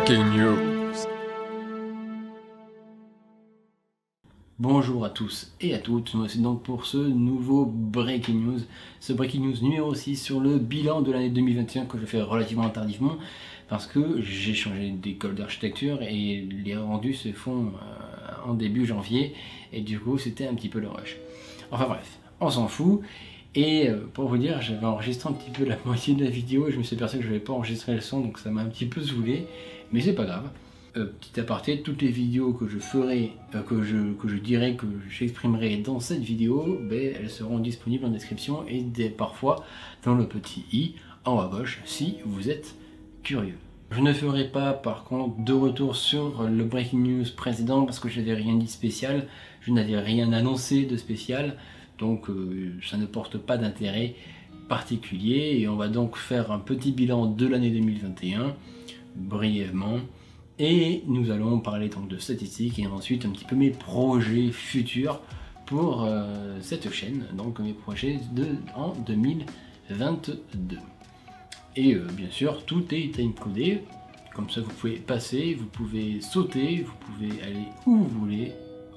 Breaking News. Bonjour à tous et à toutes, nous voici donc pour ce nouveau Breaking News, ce Breaking News numéro 6 sur le bilan de l'année 2021 que je fais relativement tardivement parce que j'ai changé d'école d'architecture et les rendus se font en début janvier et du coup c'était un petit peu le rush. Enfin bref, on s'en fout. Et pour vous dire, j'avais enregistré un petit peu la moitié de la vidéo et je me suis aperçu que je n'avais pas enregistré le son, donc ça m'a un petit peu saoulé, mais c'est pas grave. Petit aparté, toutes les vidéos que je ferai, que je dirai, que j'exprimerai dans cette vidéo, ben, elles seront disponibles en description et parfois dans le petit i en haut à gauche si vous êtes curieux. Je ne ferai pas par contre de retour sur le Breaking News précédent parce que je n'avais rien dit de spécial, je n'avais rien annoncé de spécial. Donc ça ne porte pas d'intérêt particulier et on va donc faire un petit bilan de l'année 2021 brièvement et nous allons parler donc de statistiques et ensuite un petit peu mes projets futurs pour cette chaîne, donc mes projets en 2022. Et bien sûr tout est timecodé, comme ça vous pouvez passer, vous pouvez sauter, vous pouvez aller où vous voulez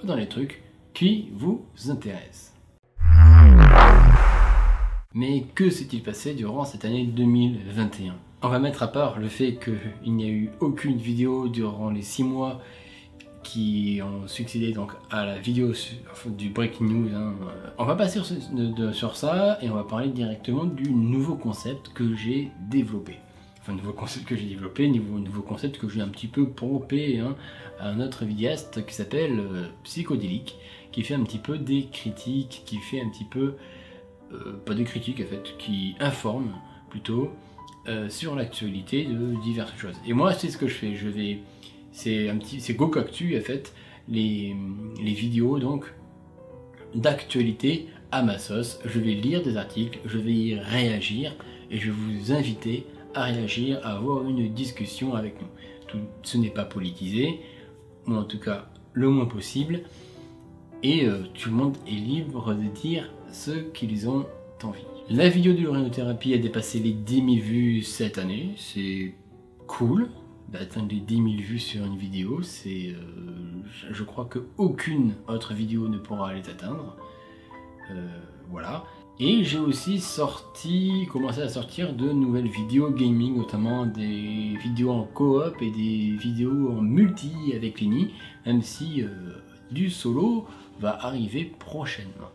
dans les trucs qui vous intéressent. Mais que s'est-il passé durant cette année 2021? On va mettre à part le fait qu'il n'y a eu aucune vidéo durant les 6 mois qui ont succédé donc à la vidéo du Breaking News. On va passer sur ça et on va parler directement du nouveau concept que j'ai développé. Enfin, nouveau concept que j'ai développé, nouveau concept que j'ai un petit peu pompé à un autre vidéaste qui s'appelle Psychodélique, qui fait un petit peu des critiques, qui fait un petit peu... pas des critiques en fait, qui informent plutôt sur l'actualité de diverses choses. Et moi c'est ce que je fais, c'est GoCactu en fait, les vidéos donc d'actualité à ma sauce. Je vais lire des articles, je vais y réagir et je vais vous inviter à réagir, à avoir une discussion avec nous. Ce n'est pas politisé, ou en tout cas le moins possible, et tout le monde est libre de dire ce qu'ils ont envie. La vidéo de l'urinothérapie a dépassé les 10 000 vues cette année, c'est cool d'atteindre les 10 000 vues sur une vidéo, je crois qu'aucune autre vidéo ne pourra les atteindre, voilà. Et j'ai aussi commencé à sortir de nouvelles vidéos gaming, notamment des vidéos en coop et des vidéos en multi avec Lenny, même si du solo va arriver prochainement.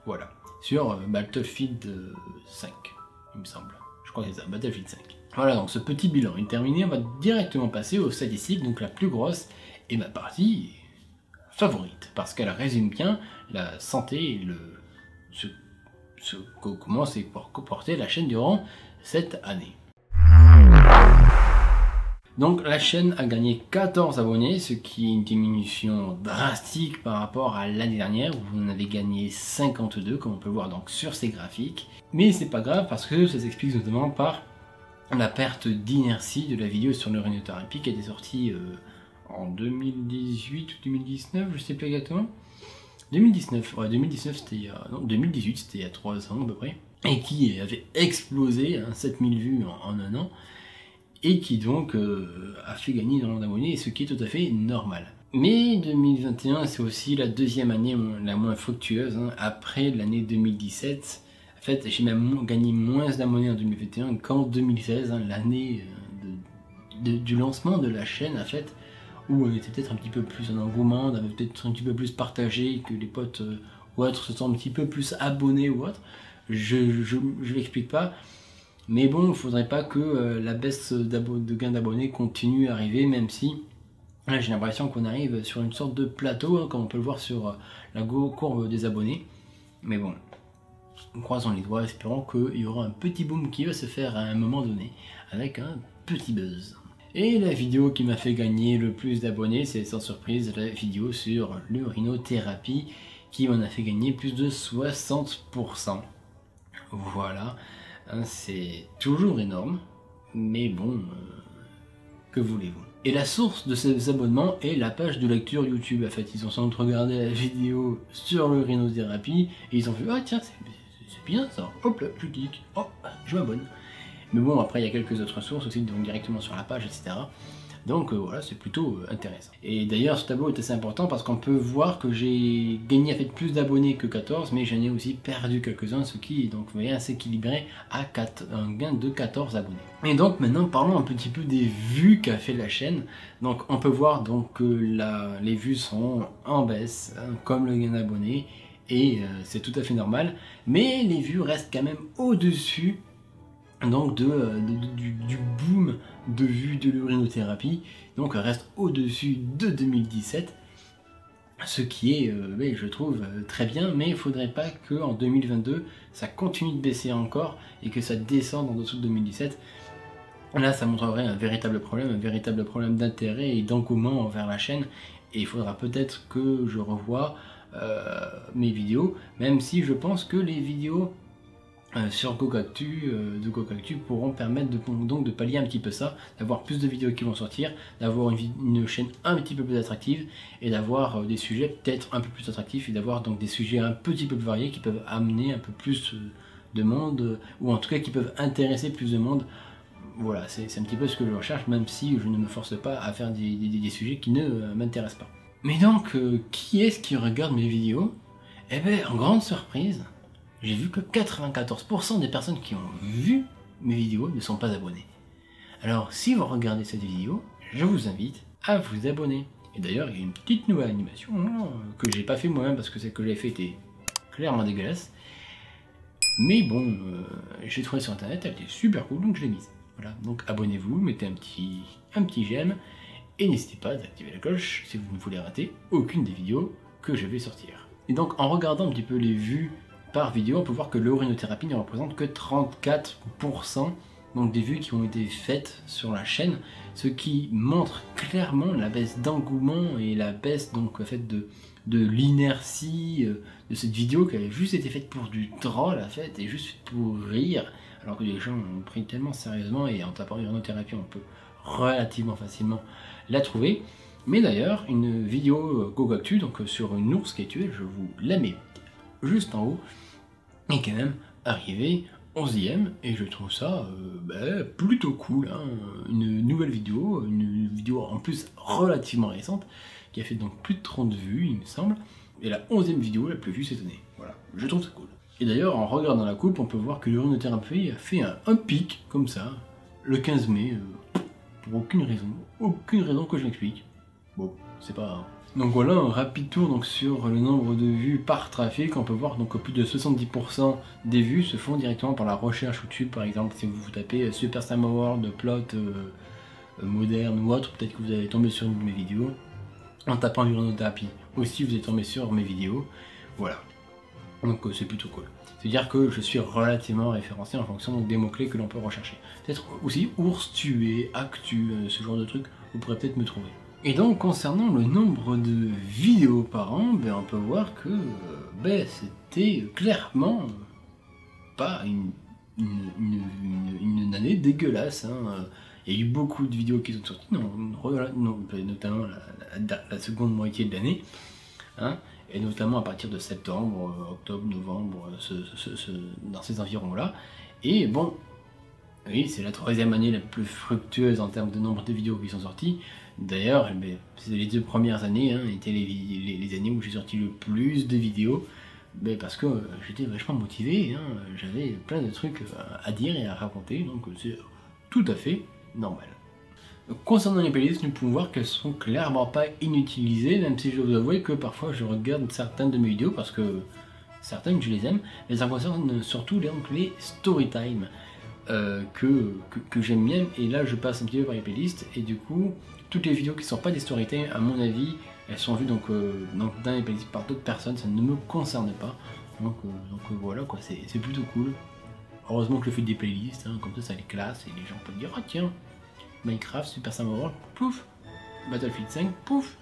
Voilà, sur Battlefield 5, il me semble. Je crois que c'est ça, Battlefield 5. Voilà, donc ce petit bilan est terminé, on va directement passer aux statistiques, donc la plus grosse est ma partie favorite, parce qu'elle résume bien la santé et comment s'est comportée la chaîne durant cette année. Donc la chaîne a gagné 14 abonnés, ce qui est une diminution drastique par rapport à l'année dernière où on avait gagné 52, comme on peut voir donc sur ces graphiques. Mais c'est pas grave parce que ça s'explique notamment par la perte d'inertie de la vidéo sur l'urinothérapie qui était sortie en 2018 ou 2019, je sais plus exactement. 2019, ouais 2019 c'était non 2018 c'était il y a 3 ans à peu près, et qui avait explosé 7000 vues en un an. Et qui donc a fait gagner énormément d'abonnés, ce qui est tout à fait normal. Mais 2021 c'est aussi la deuxième année la moins fructueuse, après l'année 2017. En fait j'ai même gagné moins d'abonnés en 2021 qu'en 2016, l'année du lancement de la chaîne en fait, où on était peut-être un petit peu plus en engouement, on avait peut-être un petit peu plus partagé, que les potes ou autres se sont un petit peu plus abonnés ou autre. Je l'explique pas. Mais bon, il ne faudrait pas que la baisse de gains d'abonnés continue à arriver, même si là j'ai l'impression qu'on arrive sur une sorte de plateau, comme on peut le voir sur la courbe des abonnés. Mais bon, croisons les doigts, espérons qu'il y aura un petit boom qui va se faire à un moment donné, avec un petit buzz. Et la vidéo qui m'a fait gagner le plus d'abonnés, c'est sans surprise la vidéo sur l'urinothérapie, qui m'en a fait gagner plus de 60%. Voilà. C'est toujours énorme, mais bon, que voulez-vous. Et la source de ces abonnements est la page de lecture YouTube. En fait, ils ont sans doute regardé la vidéo sur l'urinothérapie et ils ont fait « Ah tiens, c'est bien ça, hop là, je clique, oh, je m'abonne ». Mais bon, après il y a quelques autres sources aussi, donc directement sur la page, etc. Donc voilà, c'est plutôt intéressant. Et d'ailleurs, ce tableau est assez important parce qu'on peut voir que j'ai gagné en fait plus d'abonnés que 14, mais j'en ai aussi perdu quelques-uns, ce qui donc vient s'équilibrer à un gain de 14 abonnés. Et donc maintenant, parlons un petit peu des vues qu'a fait la chaîne. Donc on peut voir donc que les vues sont en baisse, hein, comme le gain d'abonnés, et c'est tout à fait normal, mais les vues restent quand même au-dessus donc du boom de vues de l'urinothérapie, donc reste au-dessus de 2017, ce qui est, je trouve, très bien, mais il ne faudrait pas qu'en 2022 ça continue de baisser encore et que ça descende en dessous de 2017. Là ça montrerait un véritable problème d'intérêt et d'engouement envers la chaîne, et il faudra peut-être que je revoie mes vidéos, même si je pense que les vidéos sur GoCactu, de GoCactu pourront permettre de pallier un petit peu ça, d'avoir plus de vidéos qui vont sortir, d'avoir une chaîne un petit peu plus attractive et d'avoir des sujets peut-être un peu plus attractifs et d'avoir donc des sujets un petit peu plus variés qui peuvent amener un peu plus de monde, ou en tout cas qui peuvent intéresser plus de monde. Voilà, c'est un petit peu ce que je recherche, même si je ne me force pas à faire des sujets qui ne m'intéressent pas. Mais donc, qui est-ce qui regarde mes vidéos? Eh bien, en grande surprise, j'ai vu que 94% des personnes qui ont vu mes vidéos ne sont pas abonnées. Alors, si vous regardez cette vidéo, je vous invite à vous abonner. Et d'ailleurs, il y a une petite nouvelle animation que j'ai pas fait moi-même parce que celle que j'avais fait était clairement dégueulasse. Mais bon, j'ai trouvé sur internet, elle était super cool, donc je l'ai mise. Voilà, donc abonnez-vous, mettez un petit j'aime, et n'hésitez pas à activer la cloche si vous ne voulez rater aucune des vidéos que je vais sortir. Et donc, en regardant un petit peu les vues par vidéo, on peut voir que l'urinothérapie ne représente que 34% donc des vues qui ont été faites sur la chaîne, ce qui montre clairement la baisse d'engouement et la baisse donc en fait de l'inertie de cette vidéo qui avait juste été faite pour du troll en fait et juste pour rire, alors que les gens ont pris tellement sérieusement, et en tapant urinothérapie on peut relativement facilement la trouver. Mais d'ailleurs, une vidéo GoCactu, donc sur une ours qui est tuée, je vous la mets juste en haut, est quand même arrivé 11e, et je trouve ça plutôt cool, hein. Une nouvelle vidéo, une vidéo en plus relativement récente, qui a fait donc plus de 30 vues il me semble, et la 11e vidéo la plus vue cette année. Voilà, je trouve ça cool. Et d'ailleurs, en regardant la coupe, on peut voir que l'urinothérapie a fait un pic comme ça, le 15 mai, pour aucune raison que je m'explique. Bon, c'est pas... Donc voilà un rapide tour donc sur le nombre de vues par trafic. On peut voir donc que plus de 70% des vues se font directement par la recherche YouTube. Par exemple, si vous tapez Super Slam Award, plot moderne ou autre, peut-être que vous allez tomber sur une de mes vidéos. En tapant l'urinothérapie aussi, vous êtes tombé sur mes vidéos. Voilà, donc c'est plutôt cool. C'est-à-dire que je suis relativement référencé en fonction donc, des mots-clés que l'on peut rechercher. Peut-être aussi ours tué, actu, ce genre de trucs, vous pourrez peut-être me trouver. Et donc concernant le nombre de vidéos par an, on peut voir que c'était clairement pas une année dégueulasse, hein. Il y a eu beaucoup de vidéos qui sont sorties, notamment la seconde moitié de l'année, hein, et notamment à partir de septembre, octobre, novembre, dans ces environs-là. Et bon, oui, c'est la 3e année la plus fructueuse en termes de nombre de vidéos qui sont sorties. D'ailleurs, c'est les 2 premières années, hein, étaient les années où j'ai sorti le plus de vidéos, parce que j'étais vachement motivé, hein, j'avais plein de trucs à dire et à raconter, donc c'est tout à fait normal. Concernant les playlists, nous pouvons voir qu'elles sont clairement pas inutilisées, même si je dois vous avouer que parfois je regarde certaines de mes vidéos parce que certaines je les aime, mais ça concerne surtout donc, les storytime que j'aime bien, et là je passe un petit peu par les playlists, et du coup toutes les vidéos qui sont pas des storytime, à mon avis, elles sont vues donc dans les playlists par d'autres personnes, ça ne me concerne pas, donc voilà quoi, c'est plutôt cool. Heureusement que je fais des playlists, hein, comme ça les classe et les gens peuvent dire ah tiens, Minecraft, Super Slam World, pouf, Battlefield 5, pouf,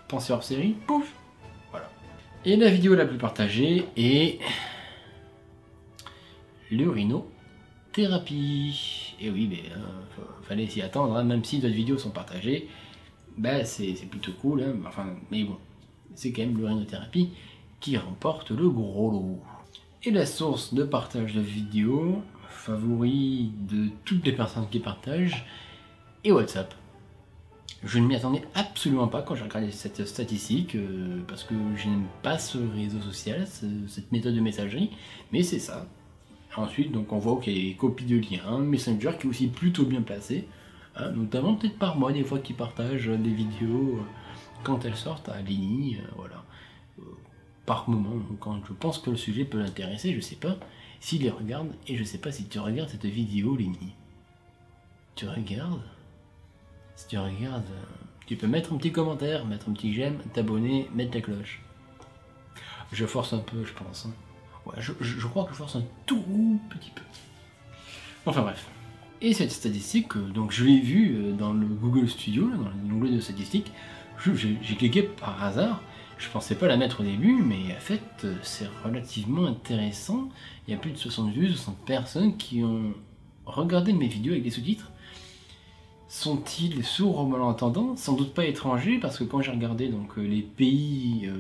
Pensée hors série, pouf, voilà. Et la vidéo la plus partagée est l'urinothérapie. Et oui, mais fallait s'y attendre, hein, même si d'autres vidéos sont partagées, c'est plutôt cool, hein, enfin, mais bon, c'est quand même l'urinothérapie qui remporte le gros lot. Et la source de partage de vidéos, favoris de toutes les personnes qui partagent, et WhatsApp. Je ne m'y attendais absolument pas quand j'ai regardé cette statistique, parce que je n'aime pas ce réseau social, cette méthode de messagerie, mais c'est ça. Ensuite, donc on voit qu'il y a des copies de liens, Messenger qui est aussi plutôt bien placé, hein, notamment peut-être par moi des fois qui partagent des vidéos quand elles sortent à Léni, voilà. Par moment, quand je pense que le sujet peut l'intéresser, je sais pas s'il les regarde, et je sais pas si tu regardes cette vidéo, Léni. Tu regardes? Si tu regardes, tu peux mettre un petit commentaire, mettre un petit j'aime, t'abonner, mettre la cloche. Je force un peu, je pense. Hein. Ouais, je crois que je force un tout petit peu. Enfin bref. Et cette statistique, donc je l'ai vue dans le Google Studio, dans l'onglet de statistiques. J'ai cliqué par hasard. Je pensais pas la mettre au début, mais en fait, c'est relativement intéressant. Il y a plus de 60 vues, 60 personnes qui ont regardé mes vidéos avec des sous-titres. Sont-ils sourds ou malentendants? Sans doute pas étrangers, parce que quand j'ai regardé donc, les pays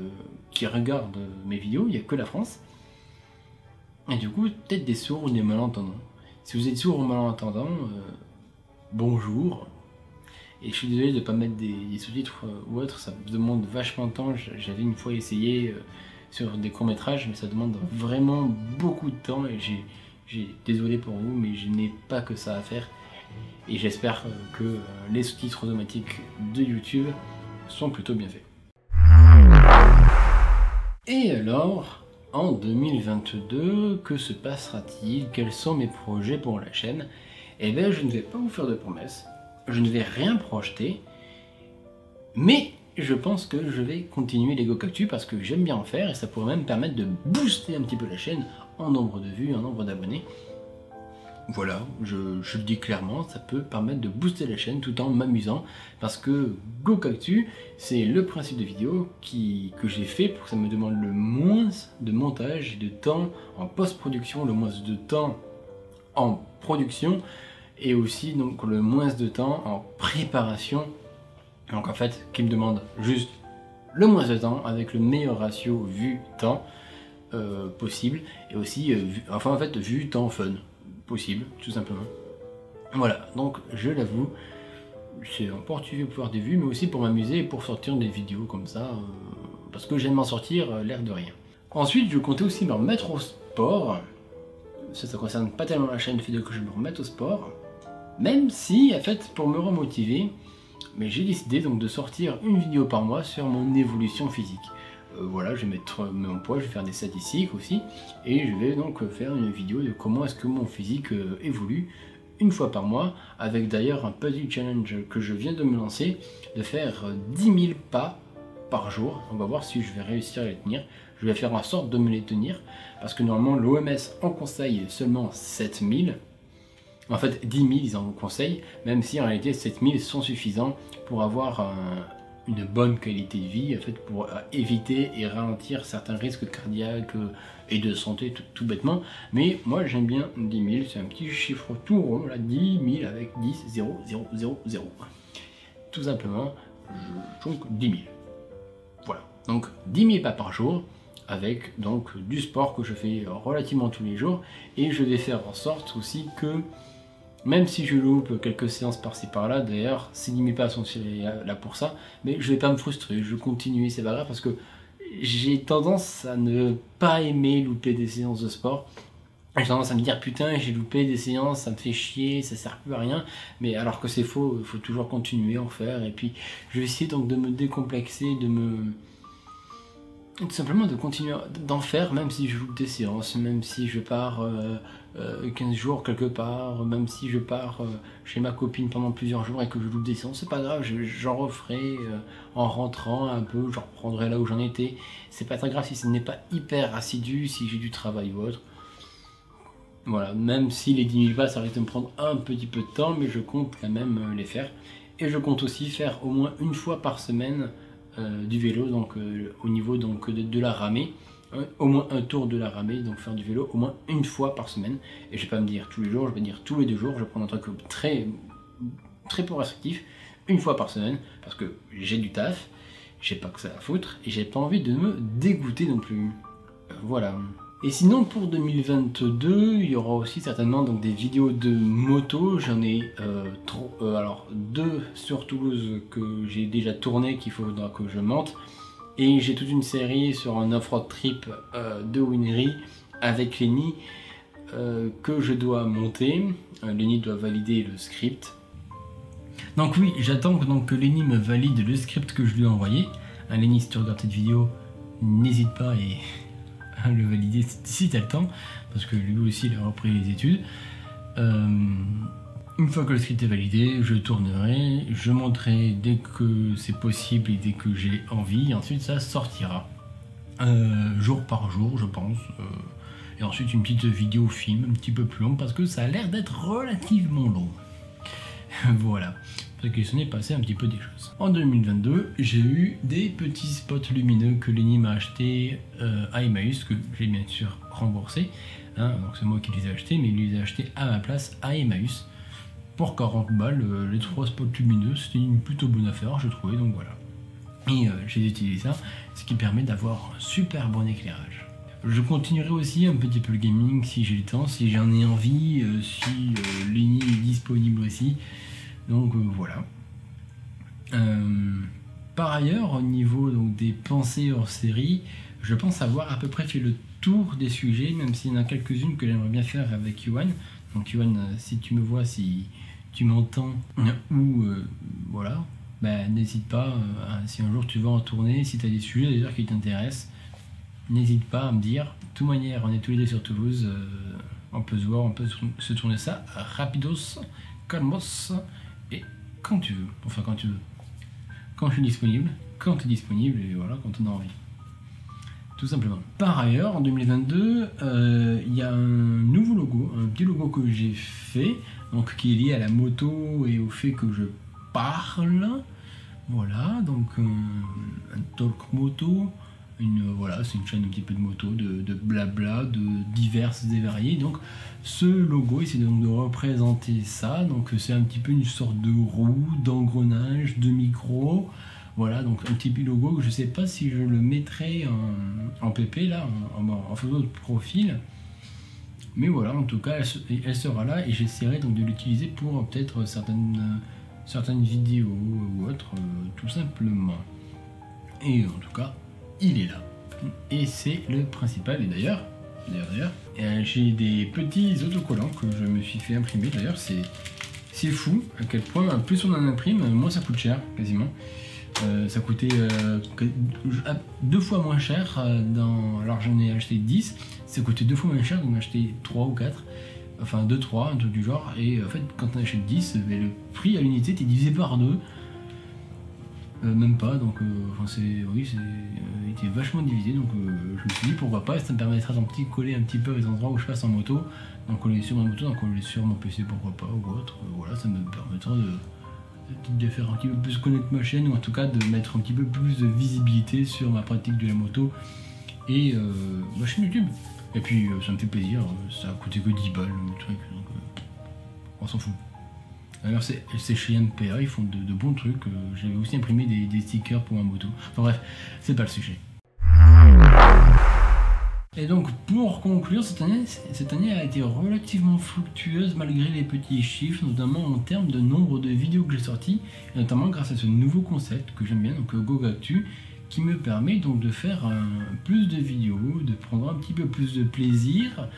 qui regardent mes vidéos, il n'y a que la France. Et du coup, peut-être des sourds ou des malentendants. Si vous êtes sourd ou malentendant, bonjour. Et je suis désolé de ne pas mettre des sous-titres ou autre, ça me demande vachement de temps. J'avais une fois essayé sur des courts-métrages, mais ça demande vraiment beaucoup de temps. Et désolé pour vous, mais je n'ai pas que ça à faire. Et j'espère que les sous-titres automatiques de YouTube sont plutôt bien faits. Et alors, en 2022, que se passera-t-il? Quels sont mes projets pour la chaîne? Eh bien, je ne vais pas vous faire de promesses, je ne vais rien projeter, mais je pense que je vais continuer les GoCactu parce que j'aime bien en faire et ça pourrait même permettre de booster un petit peu la chaîne en nombre de vues, en nombre d'abonnés. Voilà, je le dis clairement, ça peut permettre de booster la chaîne tout en m'amusant parce que GoCactu, c'est le principe de vidéo que j'ai fait pour que ça me demande le moins de montage et de temps en post-production, le moins de temps en production et aussi donc le moins de temps en préparation. Donc en fait, qui me demande juste le moins de temps avec le meilleur ratio vue-temps possible et aussi, vue-temps fun possible, tout simplement. Voilà, donc je l'avoue, c'est un portugais pour avoir des vues, mais aussi pour m'amuser et pour sortir des vidéos comme ça, parce que j'aime m'en sortir l'air de rien. Ensuite, je comptais aussi me remettre au sport. Ça concerne pas tellement la chaîne, le fait que je me remette au sport, même si, en fait, pour me remotiver, mais j'ai décidé donc de sortir une vidéo par mois sur mon évolution physique. Voilà, je vais mettre mon poids, je vais faire des statistiques aussi, et je vais donc faire une vidéo de comment est-ce que mon physique évolue une fois par mois, avec d'ailleurs un petit challenge que je viens de me lancer, de faire 10 000 pas par jour. On va voir si je vais réussir à les tenir. Je vais faire en sorte de me les tenir, parce que normalement l'OMS en conseille seulement 7 000. En fait, 10 000 ils en conseillent, même si en réalité 7 000 sont suffisants pour avoir une bonne qualité de vie, en fait, pour éviter et ralentir certains risques cardiaques et de santé tout bêtement. Mais moi j'aime bien 10 000, c'est un petit chiffre tout rond, là, 10 000 avec 10, 0, 0, 0, 0. Tout simplement, donc 10 000. Voilà, donc 10 000 pas par jour, avec donc du sport que je fais relativement tous les jours, et je vais faire en sorte aussi que, même si je loupe quelques séances par-ci par-là, d'ailleurs, ces 10 000 pas sont là pour ça, mais je vais pas me frustrer, je continue, c'est pas grave, parce que j'ai tendance à ne pas aimer louper des séances de sport. J'ai tendance à me dire putain, j'ai loupé des séances, ça me fait chier, ça sert plus à rien, mais alors que c'est faux, il faut toujours continuer à en faire, et puis je vais essayer donc de me décomplexer, tout simplement de continuer d'en faire, même si je loupe des séances, même si je pars 15 jours quelque part, même si je pars chez ma copine pendant plusieurs jours et que je loupe des séances, c'est pas grave, j'en referai en rentrant un peu, je reprendrai là où j'en étais. C'est pas très grave si ce n'est pas hyper assidu, si j'ai du travail ou autre. Voilà, même si les 10 000 pas, ça risque de me prendre un petit peu de temps, mais je compte quand même les faire. Et je compte aussi faire au moins une fois par semaine du vélo, donc au niveau donc, de la ramée, au moins un tour de la ramée, donc faire du vélo au moins une fois par semaine. Et je vais pas me dire tous les jours, je vais dire tous les 2 jours, je vais prendre un truc très peu restrictif, une fois par semaine, parce que j'ai du taf, j'ai pas que ça à foutre, et j'ai pas envie de me dégoûter non plus. Voilà. Et sinon pour 2022, il y aura aussi certainement donc des vidéos de moto. J'en ai alors 2 sur Toulouse que j'ai déjà tourné, qu'il faudra que je monte. Et j'ai toute une série sur un off-road trip de Winry avec Lenny que je dois monter. Lenny doit valider le script. Donc oui, j'attends donc que Lenny me valide le script que je lui ai envoyé. Lenny, si tu regardes cette vidéo, n'hésite pas à le valider si tu as le temps, parce que lui aussi il a repris les études. Une fois que le script est validé, je tournerai, je monterai dès que c'est possible et dès que j'ai envie, et ensuite ça sortira. Jour par jour, je pense. Et ensuite une petite vidéo film un petit peu plus longue, parce que ça a l'air d'être relativement long. Voilà, parce qu'il s'en est passé un petit peu des choses. En 2022, j'ai eu des petits spots lumineux que Lenny m'a acheté à Emmaüs, que j'ai bien sûr remboursé. Hein, donc c'est moi qui les ai achetés, mais il les a achetés à ma place à Emmaüs. Pour 40 balles, les 3 spots lumineux, c'était une plutôt bonne affaire, je trouvais, donc voilà. Et j'ai utilisé ça, ce qui permet d'avoir un super bon éclairage. Je continuerai aussi un petit peu le gaming si j'ai le temps, si j'en ai envie, si Lenny est disponible aussi. Donc voilà. Par ailleurs, au niveau donc, des pensées hors série, je pense avoir à peu près fait le tour des sujets, même s'il y en a quelques-unes que j'aimerais bien faire avec Yuan. Donc Yuan, si tu me vois, si tu m'entends, ou voilà, bah, n'hésite pas, si un jour tu veux en tourner, si tu as des sujets d'ailleurs qui t'intéressent, n'hésite pas à me dire. De toute manière, on est tous les deux sur Toulouse, on peut se voir, on peut se tourner ça rapidos, calmos, et quand tu veux, enfin quand tu veux. Quand je suis disponible, quand tu es disponible, et voilà, quand on a envie. Tout simplement. Par ailleurs, en 2022, il y a un nouveau logo, un petit logo que j'ai fait, donc qui est lié à la moto et au fait que je parle. Voilà, donc un talk moto. Voilà, c'est une chaîne un petit peu de moto, de blabla, de diverses et variées. Donc ce logo, c'est donc de représenter ça. Donc c'est un petit peu une sorte de roue, d'engrenage, de micro. Voilà, donc un petit logo que je sais pas si je le mettrai en PP là, en photo de profil. Mais voilà, en tout cas, elle sera là et j'essaierai donc de l'utiliser pour peut-être certaines vidéos ou autres, tout simplement. Et en tout cas, il est là. Et c'est le principal. Et d'ailleurs, j'ai des petits autocollants que je me suis fait imprimer. D'ailleurs, c'est fou à quel point, plus on en imprime, moins ça coûte cher, quasiment. Ça coûtait 2 fois moins cher. Alors j'en ai acheté 10, ça coûtait 2 fois moins cher d'en acheter 3 ou 4. Enfin 2-3, un truc du genre. Et en fait, quand on achète 10, le prix à l'unité était divisé par 2. Même pas, donc il était vachement divisé, donc je me suis dit pourquoi pas, ça me permettra d'en coller un petit peu les endroits où je passe en moto, d'en coller sur ma moto, d'en coller sur mon PC, pourquoi pas, ou autre. Voilà, ça me permettra de faire un petit peu plus connaître ma chaîne, ou en tout cas de mettre un petit peu plus de visibilité sur ma pratique de la moto et ma chaîne YouTube. Et puis ça me fait plaisir, ça a coûté que 10 balles le truc, donc on s'en fout. D'ailleurs c'est chez NPA, ils font de bons trucs. J'avais aussi imprimé des stickers pour ma moto. Enfin bref, c'est pas le sujet. Et donc pour conclure, cette année a été relativement fructueuse malgré les petits chiffres, notamment en termes de nombre de vidéos que j'ai sorties, et notamment grâce à ce nouveau concept que j'aime bien, donc GoGactu, qui me permet donc de faire plus de vidéos, de prendre un petit peu plus de plaisir,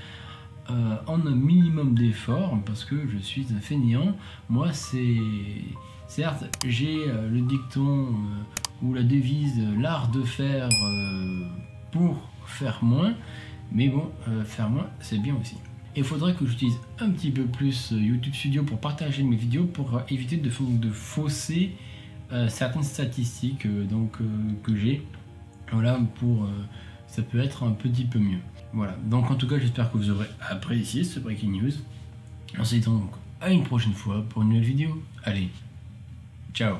en un minimum d'effort, parce que je suis un fainéant. Moi, certes, j'ai le dicton ou la devise l'art de faire pour faire moins, mais bon, faire moins, c'est bien aussi. Il faudrait que j'utilise un petit peu plus YouTube Studio pour partager mes vidéos, pour éviter de fausser certaines statistiques que j'ai. Voilà, ça peut être un petit peu mieux. Voilà, donc en tout cas j'espère que vous aurez apprécié ce Breaking News. On se dit donc à une prochaine fois pour une nouvelle vidéo. Allez, ciao.